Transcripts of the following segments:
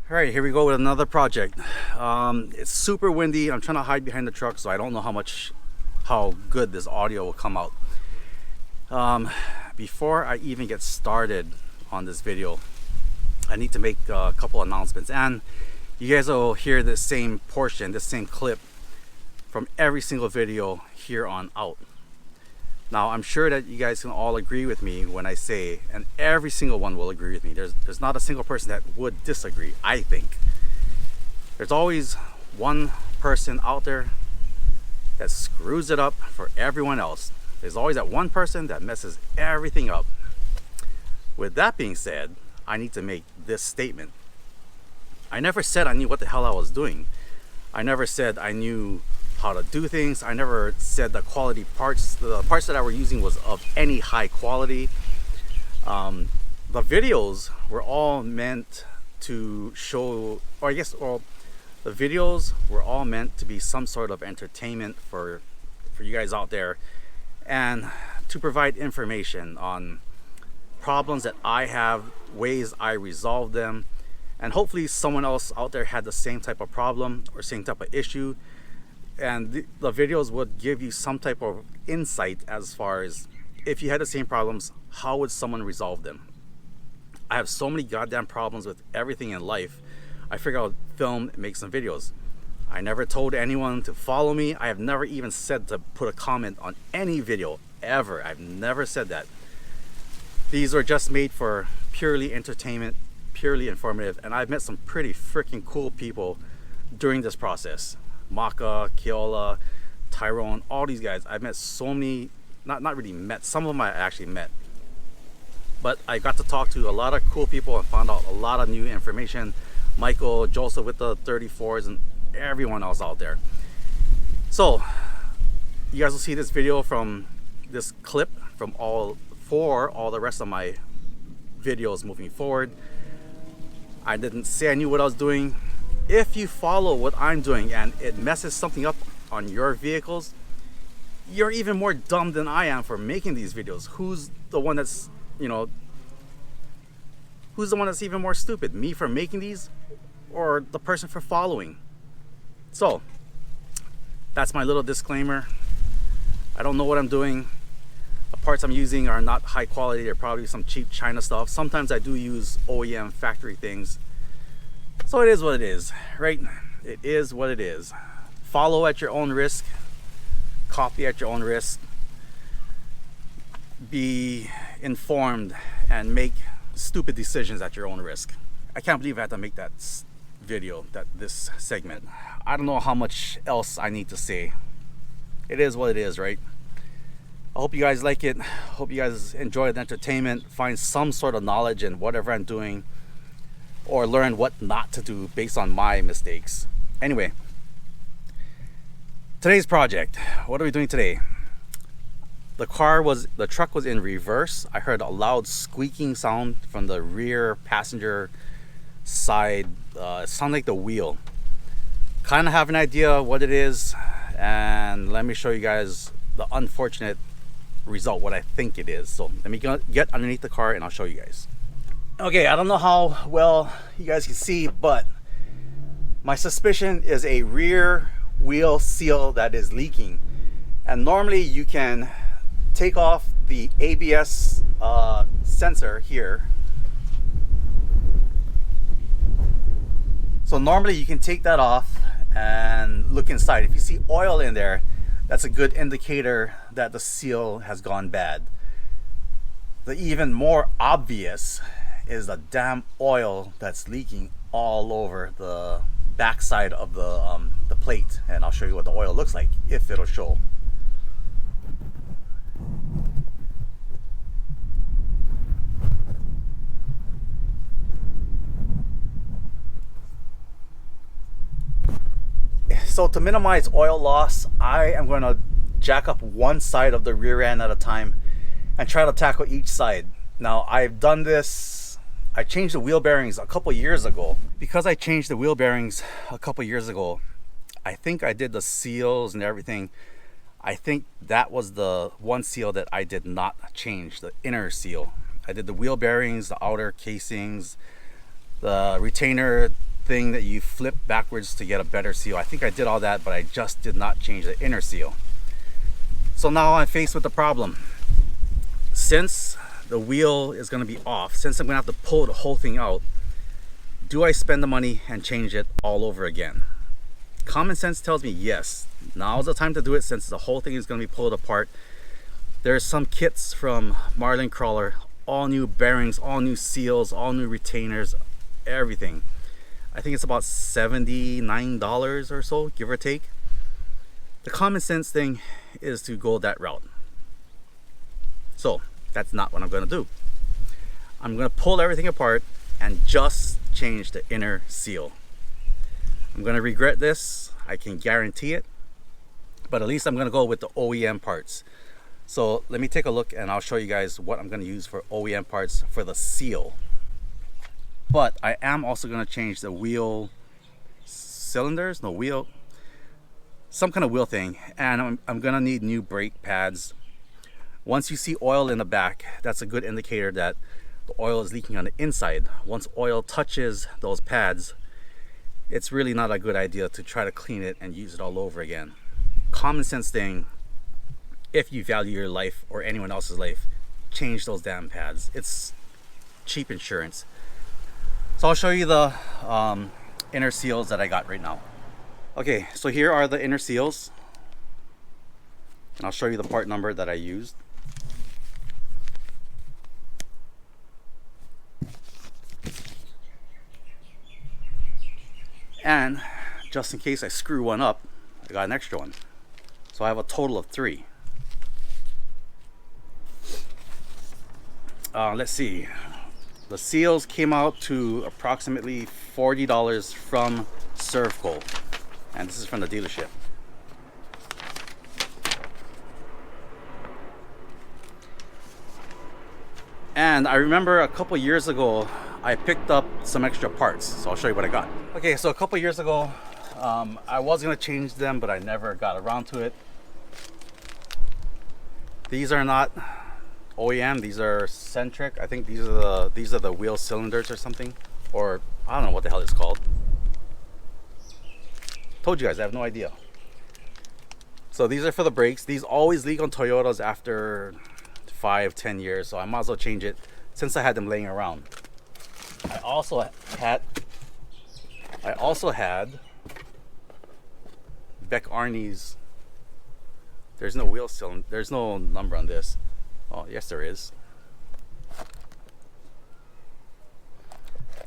All right, here we go with another project. It's super windy. I'm trying to hide behind the truck, so I don't know how good this audio will come out. Before I even get started on this video, I need to make a couple announcements, and you guys will hear the same portion, the same clip from every single video here on out. Now, I'm sure that you guys can all agree with me when I say, and every single one will agree with me. There's not a single person that would disagree, I think. There's always one person out there that screws it up for everyone else. There's always that one person that messes everything up. With that being said, I need to make this statement. I never said I knew what the hell I was doing. I never said I knew how to do things. I never said the parts that I were using was of any high quality. The videos were all meant to show, or the videos were all meant to be some sort of entertainment for you guys out there, and to provide information on problems that I have, ways I resolve them, and hopefully someone else out there had the same type of problem or same type of issue, and the videos would give you some type of insight as far as if you had the same problems, how would someone resolve them. I have so many goddamn problems with everything in life. I figured I'd film and make some videos. I never told anyone to follow me. I have never even said to put a comment on any video ever. I've never said that. These were just made for purely entertainment, purely informative, and I've met some pretty freaking cool people during this process. Maka, Keola, Tyrone, all these guys. I've met so many, not really met, some of them I actually met. But I got to talk to a lot of cool people and found out a lot of new information. Michael, Joseph with the 34s, and everyone else out there. So, you guys will see this video from this clip from all the rest of my videos moving forward. I didn't say I knew what I was doing. If you follow what I'm doing and it messes something up on your vehicles, you're even more dumb than I am for making these videos. Who's the one that's even more stupid? Me for making these, or the person for following? So, that's my little disclaimer. I don't know what I'm doing. The parts I'm using are not high quality. They're probably some cheap China stuff. Sometimes I do use OEM factory things. So it is what it is, right? It is what it is. Follow at your own risk. Copy at your own risk. Be informed and make stupid decisions at your own risk. I can't believe I had to make that video, this segment. I don't know how much else I need to say. It is what it is, right? I hope you guys like it. Hope you guys enjoy the entertainment, find some sort of knowledge in whatever I'm doing, or learn what not to do based on my mistakes. Anyway, today's project. What are we doing today? The truck was in reverse. I heard a loud squeaking sound from the rear passenger side. It sounded like the wheel. Kind of have an idea what it is, and let me show you guys the unfortunate result, what I think it is. So let me get underneath the car and I'll show you guys. Okay, I don't know how well you guys can see, but my suspicion is a rear wheel seal that is leaking. And normally you can take off the ABS sensor here. So normally you can take that off and look inside. If you see oil in there, that's a good indicator that the seal has gone bad. The even more obvious is the damn oil that's leaking all over the backside of the plate, and I'll show you what the oil looks like, if it'll show. So to minimize oil loss, I am going to jack up one side of the rear end at a time and try to tackle each side. Now, I've done this. I changed the wheel bearings a couple years ago. Because I changed the wheel bearings a couple years ago, I think I did the seals and everything. I think that was the one seal that I did not change, the inner seal. I did the wheel bearings, the outer casings, the retainer, thing that you flip backwards to get a better seal. I think I did all that, but I just did not change the inner seal. So now I'm faced with the problem. Since the wheel is going to be off, since I'm going to have to pull the whole thing out, do I spend the money and change it all over again? Common sense tells me yes. Now's the time to do it, since the whole thing is going to be pulled apart. There's some kits from Marlin Crawler, all new bearings, all new seals, all new retainers, everything. I think it's about $79 or so, give or take. The common sense thing is to go that route. So that's not what I'm going to do. I'm going to pull everything apart and just change the inner seal. I'm going to regret this, I can guarantee it, but at least I'm going to go with the OEM parts. So let me take a look and I'll show you guys what I'm going to use for OEM parts for the seal. But I am also going to change the wheel cylinders, no wheel, some kind of wheel thing, and I'm going to need new brake pads. Once you see oil in the back, that's a good indicator that the oil is leaking on the inside. Once oil touches those pads, it's really not a good idea to try to clean it and use it all over again. Common sense thing, if you value your life or anyone else's life, change those damn pads. It's cheap insurance. So I'll show you the inner seals that I got right now. Okay, so here are the inner seals, and I'll show you the part number that I used. And just in case I screw one up, I got an extra one. So I have a total of 3. Let's see. The seals came out to approximately $40 from Servco, and this is from the dealership. And I remember a couple years ago I picked up some extra parts, so I'll show you what I got. Okay, so a couple years ago I was going to change them, but I never got around to it. These are not OEM, these are centric. I think these are the wheel cylinders or something, or I don't know what the hell it's called. Told you guys, I have no idea. So these are for the brakes. These always leak on Toyotas after 5-10 years, so I might as well change it since I had them laying around. I also had Beck Arnie's. There's no wheel cylinder, there's no number on this. Oh, yes there is.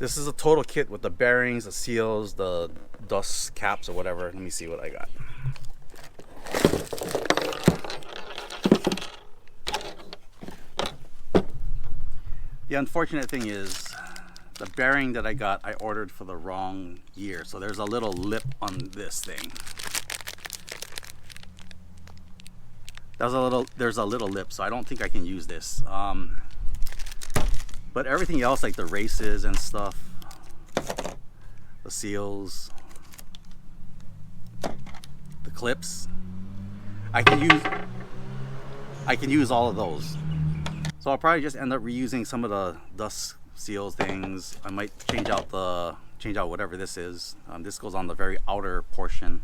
This is a total kit with the bearings, the seals, the dust caps or whatever. Let me see what I got. The unfortunate thing is the bearing that I got, I ordered for the wrong year. So there's a little lip on this thing. There's a little lip, so I don't think I can use this. But everything else, like the races and stuff, the seals, the clips, I can use all of those. So I'll probably just end up reusing some of the dust seals things. I might change out whatever this is. This goes on the very outer portion.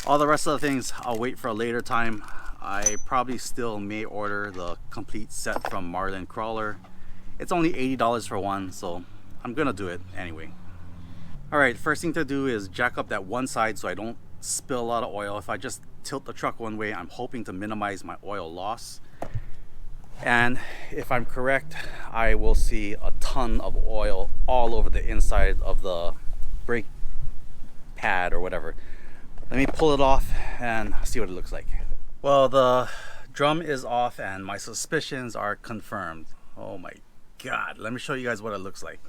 All the rest of the things I'll wait for a later time. I probably still may order the complete set from Marlin Crawler. It's only $80 for one, so I'm gonna do it anyway. Alright, first thing to do is jack up that one side so I don't spill a lot of oil. If I just tilt the truck one way, I'm hoping to minimize my oil loss. And if I'm correct, I will see a ton of oil all over the inside of the brake pad or whatever. Let me pull it off and see what it looks like. Well, the drum is off and my suspicions are confirmed. Oh my God, let me show you guys what it looks like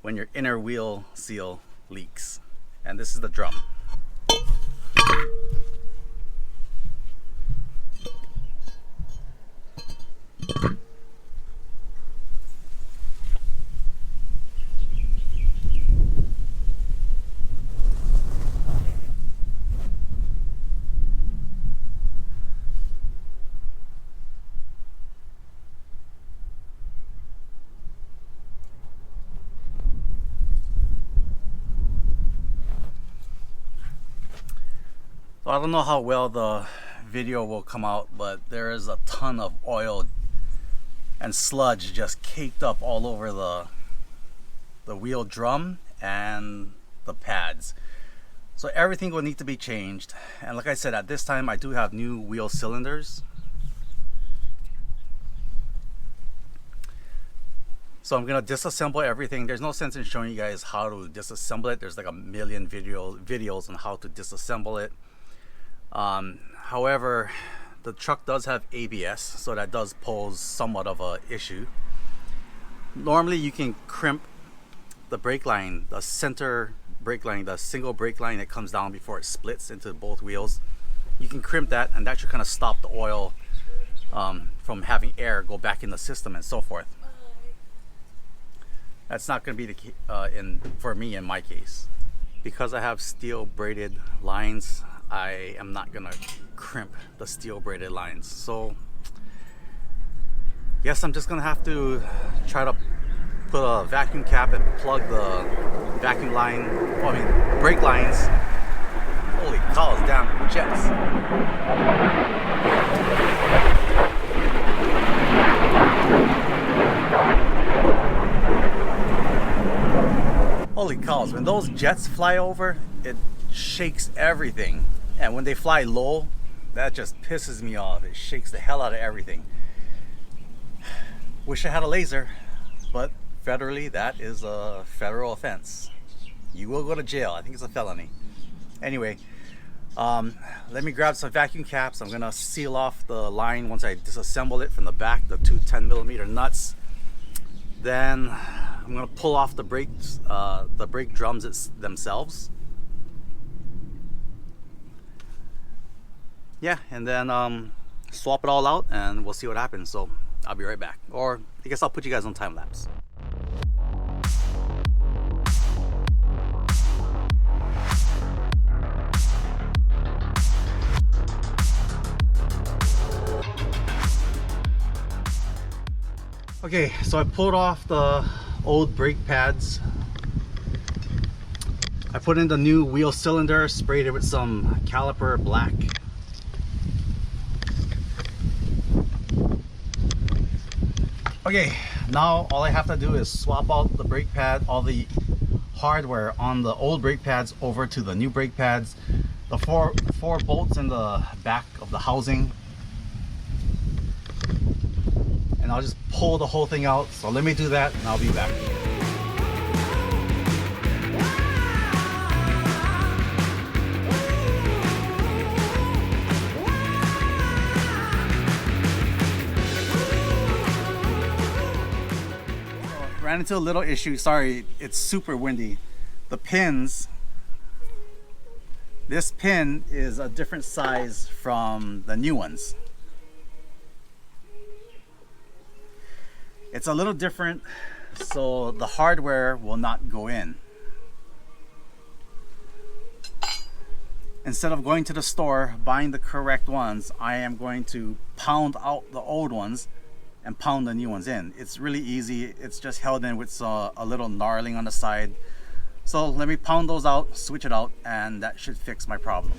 when your inner wheel seal leaks. And this is the drum. So I don't know how well the video will come out, but there is a ton of oil and sludge just caked up all over the wheel drum and the pads. So everything will need to be changed. And like I said, at this time I do have new wheel cylinders. So I'm gonna disassemble everything. There's no sense in showing you guys how to disassemble it. There's like a million videos on how to disassemble it. However, the truck does have ABS, so that does pose somewhat of a issue. Normally you can crimp the brake line, the center brake line, the single brake line that comes down before it splits into both wheels. You can crimp that, and that should kind of stop the oil from having air go back in the system and so forth. That's not going to be the for me in my case. Because I have steel braided lines, I am not going to crimp the steel braided lines. So yes, I'm just going to have to try to put a vacuum cap and plug the vacuum line, brake lines. Holy cows, damn jets. Holy cows, when those jets fly over, it shakes everything. And when they fly low, that just pisses me off. It shakes the hell out of everything. Wish I had a laser, but federally, that is a federal offense. You will go to jail. I think it's a felony. Anyway, let me grab some vacuum caps. I'm gonna seal off the line once I disassemble it from the back, the two 10mm nuts. Then I'm gonna pull off the brakes, the brake drums themselves. Yeah, and then swap it all out and we'll see what happens. So I'll be right back. Or I guess I'll put you guys on time lapse. Okay, so I pulled off the old brake pads. I put in the new wheel cylinder, sprayed it with some caliper black. Okay, now all I have to do is swap out the brake pad, all the hardware on the old brake pads over to the new brake pads. The four bolts in the back of the housing. And I'll just pull the whole thing out. So let me do that and I'll be back. Ran into a little issue. Sorry, it's super windy. The pins, this pin is a different size from the new ones. It's a little different, so the hardware will not go in. Instead of going to the store, buying the correct ones, I am going to pound out the old ones and pound the new ones in. It's really easy. It's just held in with a little knurling on the side. So let me pound those out, switch it out, and that should fix my problem.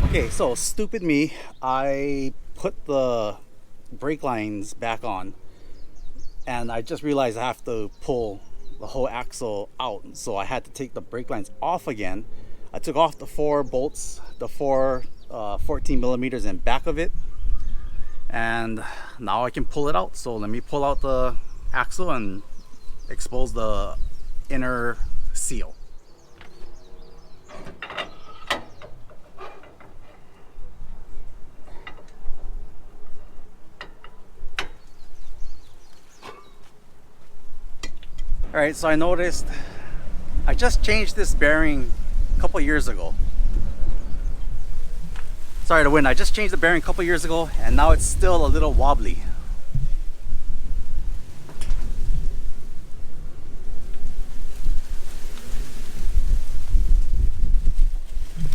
Okay, so stupid me, I put the brake lines back on and I just realized I have to pull the whole axle out, so I had to take the brake lines off again. I took off the 4 bolts, the 14 millimeters in back of it, and now I can pull it out. So let me pull out the axle and expose the inner seal. Alright, so I noticed I just changed this bearing a couple years ago. Sorry to wind, I just changed the bearing a couple years ago and now it's still a little wobbly.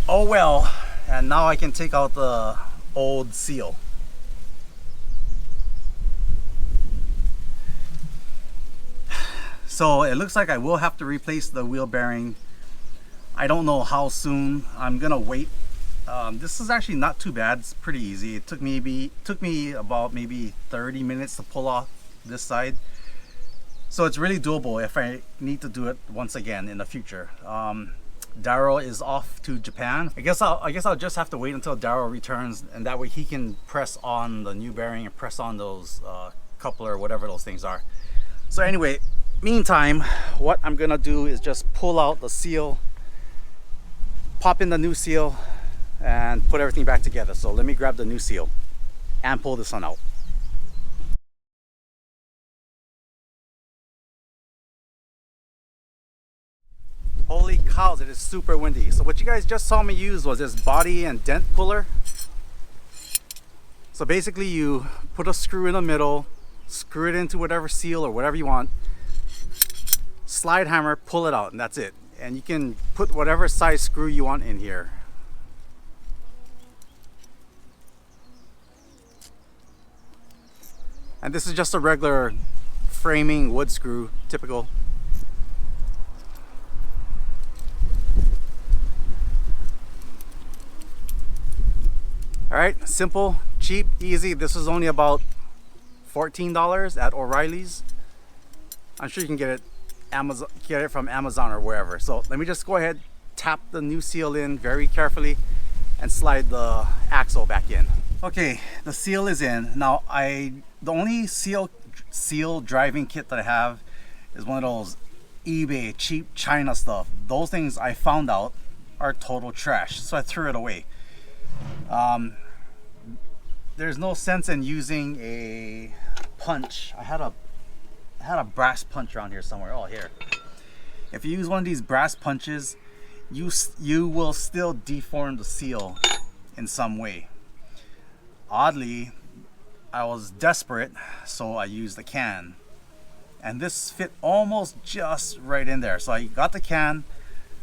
Oh well, and now I can take out the old seal. So it looks like I will have to replace the wheel bearing. I don't know how soon. I'm gonna wait. This is actually not too bad. It's pretty easy. It took me about maybe 30 minutes to pull off this side. So it's really doable if I need to do it once again in the future. Daryl is off to Japan. I guess I'll just have to wait until Daryl returns, and that way he can press on the new bearing and press on those coupler, whatever those things are. So anyway, meantime, what I'm gonna do is just pull out the seal, pop in the new seal, and put everything back together. So let me grab the new seal and pull this one out. Holy cows, it is super windy. So what you guys just saw me use was this body and dent puller. So basically you put a screw in the middle, screw it into whatever seal or whatever you want, slide hammer, pull it out, and that's it. And you can put whatever size screw you want in here. And this is just a regular framing wood screw, typical. Alright, simple, cheap, easy. This is only about $14 at O'Reilly's. I'm sure you can get it from Amazon or wherever. So let me just go ahead, tap the new seal in very carefully and slide the axle back in. Okay, the seal is in. Now the only seal driving kit that I have is one of those eBay cheap China stuff. Those things I found out are total trash, so I threw it away. There's no sense in using a punch. I had a brass punch around here somewhere. Oh, here. If you use one of these brass punches, you will still deform the seal in some way. Oddly, I was desperate, so I used the can, and this fit almost just right in there. So I got the can,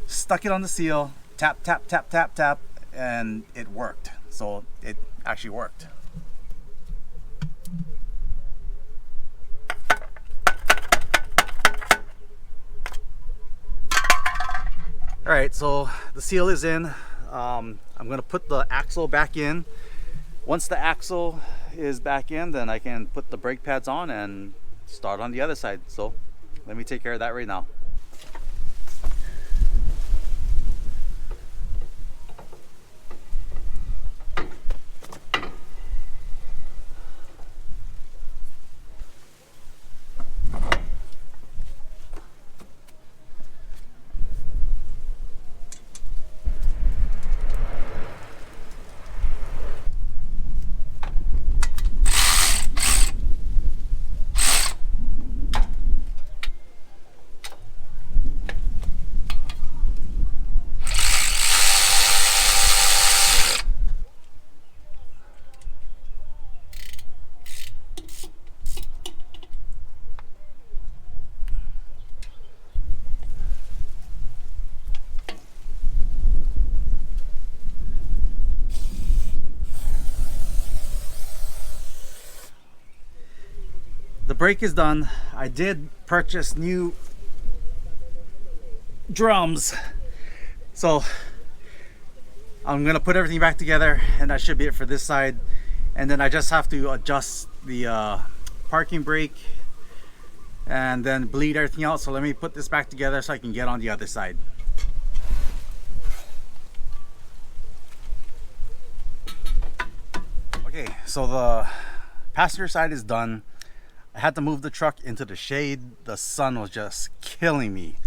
stuck it on the seal, tap, tap, tap, tap, tap, and it worked. So it actually worked. All right, so the seal is in. I'm gonna put the axle back in. Once the axle is back in, then I can put the brake pads on and start on the other side. So let me take care of that right now. The brake is done. I did purchase new drums, so I'm gonna put everything back together, and that should be it for this side. And then I just have to adjust the parking brake and then bleed everything out. So let me put this back together so I can get on the other side. Okay, so the Passenger side is done. I had to move the truck into the shade. The sun was just killing me.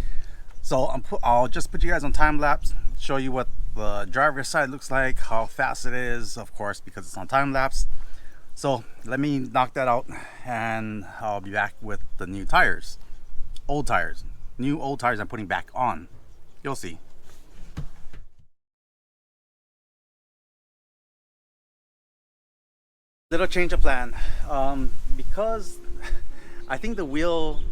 So I'll just put you guys on time lapse, show you what the driver's side looks like, how fast it is, of course, because it's on time lapse. So let me knock that out and I'll be back with the new tires. Old tires. New old tires I'm putting back on. You'll see. Little change of plan. Because I think the wheel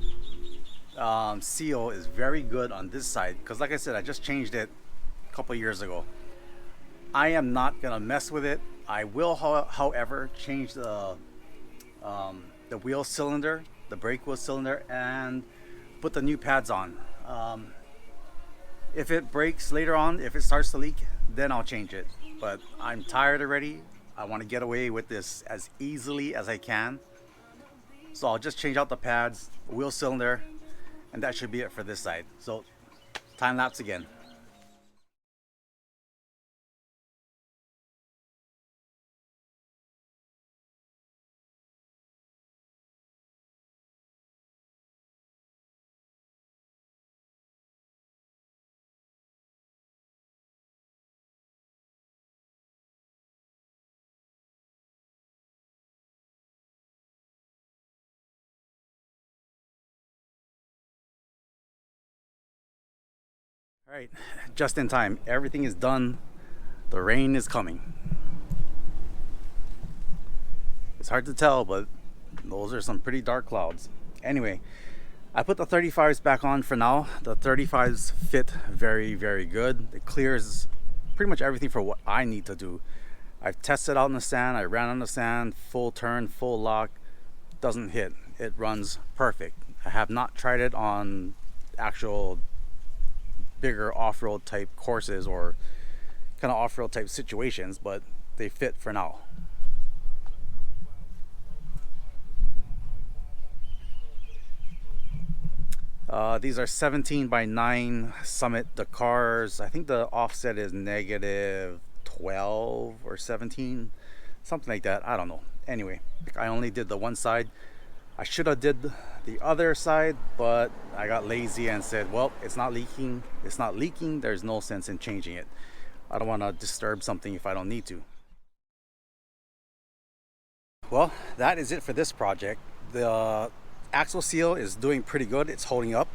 seal is very good on this side, because like I said, I just changed it a couple years ago. I am not gonna mess with it. I will, however, change the wheel cylinder, the brake wheel cylinder, and put the new pads on. If it breaks later on, if it starts to leak, then I'll change it. But I'm tired already. I want to get away with this as easily as I can. So I'll just change out the pads, wheel cylinder, and that should be it for this side. So time lapse again. All right, just in time. Everything is done. The rain is coming. It's hard to tell, but those are some pretty dark clouds. Anyway, I put the 35s back on for now. The 35s fit very, very good. It clears pretty much everything for what I need to do. I've tested out in the sand. I ran on the sand, full turn, full lock. Doesn't hit. It runs perfect. I have not tried it on actual bigger off-road type courses or kind of off-road type situations, but they fit for now. These are 17x9 Summit Dakars. I think the offset is -12 or 17, something like that. I don't know. Anyway, I only did the one side. I should have did the other side, but I got lazy and said, well, it's not leaking. It's not leaking. There's no sense in changing it. I don't want to disturb something if I don't need to. Well, that is it for this project. The axle seal is doing pretty good. It's holding up.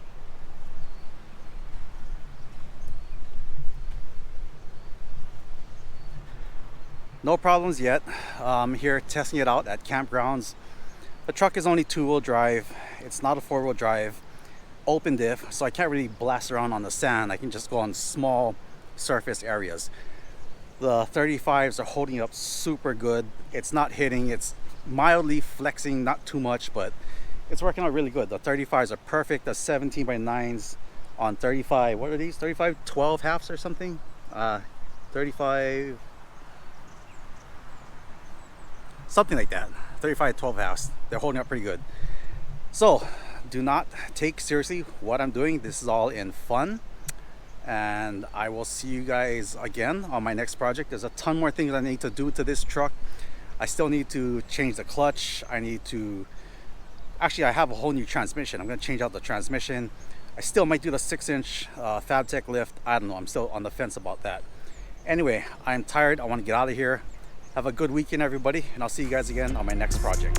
No problems yet. I'm here testing it out at campgrounds. The truck is only 2-wheel drive. It's not a 4-wheel drive. Open diff, so I can't really blast around on the sand. I can just go on small surface areas. The 35s are holding up super good. It's not hitting. It's mildly flexing, not too much, but it's working out really good. The 35s are perfect. The 17x9s on 35, what are these? 35 12 halves or something? 35, something like that. 35 12 halves. They're holding up pretty good. So do not take seriously what I'm doing. This is all in fun, and I will see you guys again on my next project. There's a ton more things I need to do to this truck. I still need to change the clutch. I need to actually, I have a whole new transmission. I'm going to change out the transmission. I still might do the 6-inch FabTech lift. I don't know. I'm still on the fence about that. Anyway, I'm tired. I want to get out of here. Have a good weekend, everybody, and I'll see you guys again on my next project.